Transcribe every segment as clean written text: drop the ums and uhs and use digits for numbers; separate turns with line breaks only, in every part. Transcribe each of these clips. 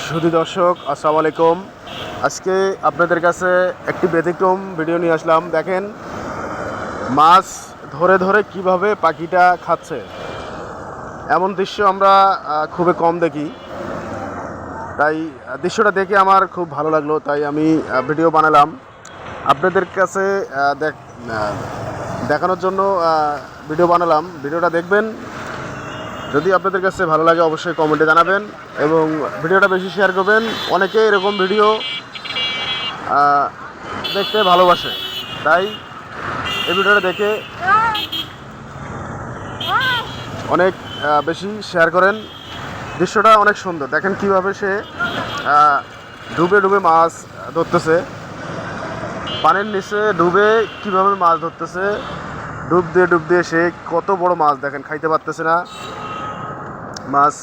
সুধী দর্শক, আসসালামু আলাইকুম। আজকে আপনাদের কাছে একটি ব্যতিক্রম ভিডিও নিয়ে আসলাম। দেখেন, মাছ ধরে ধরে কিভাবে পাখিটা খাচ্ছে। এমন দৃশ্য আমরা খুবই কম দেখি। তাই দৃশ্যটা দেখে আমার খুব ভালো লাগলো, তাই আমি ভিডিও বানালাম আপনাদের কাছে দেখানোর জন্য। ভিডিও বানালাম, ভিডিওটা দেখবেন। যদি আপনাদের কাছে ভালো লাগে অবশ্যই কমেন্টে জানাবেন এবং ভিডিওটা বেশি শেয়ার করবেন। অনেকে এরকম ভিডিও দেখতে ভালোবাসে, তাই এই ভিডিওটা দেখে অনেক বেশি শেয়ার করেন। দৃশ্যটা অনেক সুন্দর। দেখেন কিভাবে সে ডুবে ডুবে মাছ ধরতেছে, পানির নিচে ডুবে কিভাবে মাছ ধরতেছে। ডুব দিয়ে সে কত বড় মাছ দেখেন, খাইতে পারতেছে না মাছ।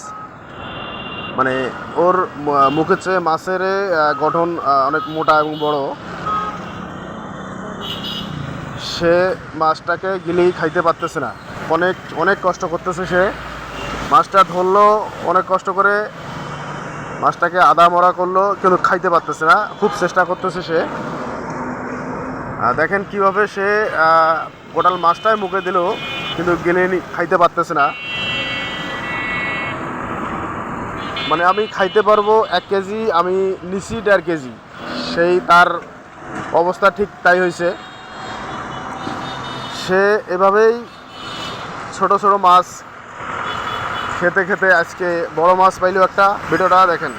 মানে ওর মুখের চেয়ে মাছের গঠন অনেক মোটা এবং বড়। সে মাছটাকে গিলেই খাইতে পারতেছে না, অনেক অনেক কষ্ট করতেছে সে। মাছটা ধরলো অনেক কষ্ট করে, মাছটাকে আদা মরা করলো, কিন্তু খাইতে পারতেছে না। খুব চেষ্টা করতেছে সে। দেখেন কিভাবে সে গোটাল মাছটাই মুখে দিল, কিন্তু গিলে খাইতে পারতেছে না। মানে আমি খাইতে পারবো 1 কেজি, আমি নিছি 1.5 কেজি। সেই তার অবস্থা ঠিক তাই হয়েছে। সে এভাবেই ছোট ছোট মাছ খেতে খেতে আজকে বড় মাছ পাইলো একটা। ভিডিওটা দেখেন।